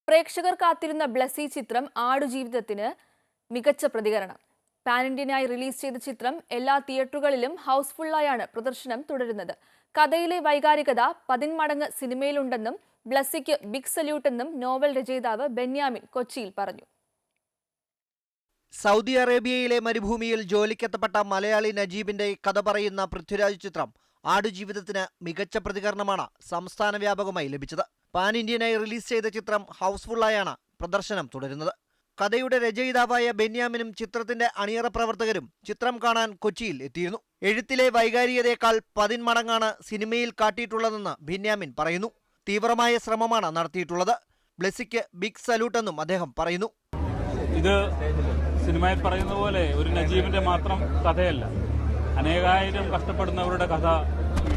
പ്രേക്ഷകർ കാത്തിരുന്ന ബ്ലസി ചിത്രം ആടുജീവിതത്തിന് മികച്ച പ്രതികരണം. പാൻ ഇന്ത്യനായി റിലീസ് ചെയ്ത ചിത്രം എല്ലാ തിയേറ്ററുകളിലും ഹൗസ്ഫുള്ളായാണ് പ്രദർശനം തുടരുന്നത്. കഥയിലെ വൈകാരികത 10 മടങ്ങ് സിനിമയിലുണ്ടെന്നും ബ്ലസിക്ക് ബിഗ് സല്യൂട്ട് എന്നും നോവൽ രചയിതാവ് ബെന്യാമിൻ കൊച്ചിയിൽ പറഞ്ഞു. സൗദി അറേബ്യയിലെ മരുഭൂമിയിൽ ജോലിക്കെത്തപ്പെട്ട മലയാളി നജീബിന്റെ കഥ പറയുന്ന പൃഥ്വിരാജ് ചിത്രം ആടുജീവിതത്തിന് മികച്ച പ്രതികരണമാണ് സംസ്ഥാന വ്യാപകമായി ലഭിച്ചത്. പാൻ ഇന്ത്യനായി റിലീസ് ചെയ്ത ചിത്രം ഹൗസ്ഫുള്ളായാണ് പ്രദർശനം തുടരുന്നത്. കഥയുടെ രചയിതാവായ ബെന്യാമിനും ചിത്രത്തിന്റെ അണിയറ പ്രവർത്തകരും ചിത്രം കാണാൻ കൊച്ചിയിൽ എത്തിയിരുന്നു. എഴുത്തിലെ വൈകാരികതയേക്കാൾ 10 മടങ്ങാണ് സിനിമയിൽ കാട്ടിയിട്ടുള്ളതെന്ന് ബെന്യാമിൻ പറയുന്നു. തീവ്രമായ ശ്രമമാണ് നടത്തിയിട്ടുള്ളത്. ബ്ലസിക്ക് ബിഗ് സല്യൂട്ട് എന്നും അദ്ദേഹം പറയുന്നു. ഇത് സിനിമയിൽ പറയുന്ന പോലെ ഒരു നജീബിന്റെ മാത്രം കഥയല്ല, അനേകായിരം കഷ്ടപ്പെടുന്നവരുടെ കഥ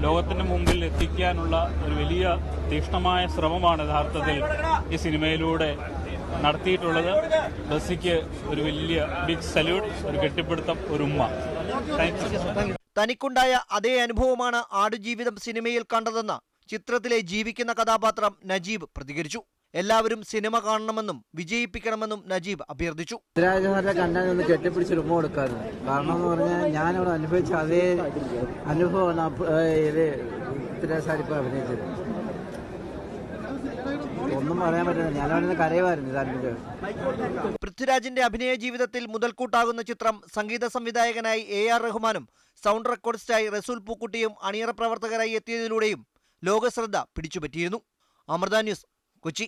ലോകത്തിന് മുമ്പിൽ എത്തിക്കാനുള്ള ഒരു വലിയ തീക്ഷ്ണമായ ശ്രമമാണ് യഥാർത്ഥത്തിൽ ഈ സിനിമയിലൂടെ നടത്തിയിട്ടുള്ളത്. ബ്ലസിക്ക് ഒരു വലിയ ബിഗ് സല്യൂട്ട്, ഒരു കെട്ടിപ്പിടുത്തം, ഒരു ഉമ്മ. തനിക്കുണ്ടായ അതേ അനുഭവമാണ് ആടുജീവിതം സിനിമയിൽ കണ്ടതെന്ന് ചിത്രത്തിലെ ജീവിക്കുന്ന കഥാപാത്രം നജീബ് പ്രതികരിച്ചു. എല്ലാവരും സിനിമ കാണണമെന്നും വിജയിപ്പിക്കണമെന്നും നജീബ് അഭ്യർത്ഥിച്ചു. പൃഥ്വിരാജ് കണ്ടാൽ ഒന്ന് കെട്ടിപ്പിടിച്ച് ഉമ്മ കൊടുക്കാറ്. കാരണം എന്ന് പറഞ്ഞാൽ ഞാനിവിടെ അനുഭവിച്ച അതേ അനുഭവമാണ് പൃഥ്വിരാജ് ഇപ്പോൾ അഭിനയിച്ചത്. ഒന്നും പറയാൻ പറ്റില്ല, ഞാനവിടെ കരയുമായിരുന്നു താല്പര്യം. പൃഥ്വിരാജിന്റെ അഭിനയ ജീവിതത്തിൽ മുതൽക്കൂട്ടാകുന്ന ചിത്രം സംഗീത സംവിധായകനായി AR റഹ്മാനും സൗണ്ട് റെക്കോർഡിസ്റ്റായി റസൂൽ പൂക്കുട്ടിയും അണിയറ പ്രവർത്തകരായി എത്തിയതിലൂടെയും ലോകശ്രദ്ധ പിടിച്ചുപറ്റിയിരുന്നു. അമൃത ന്യൂസ്, കൊച്ചി.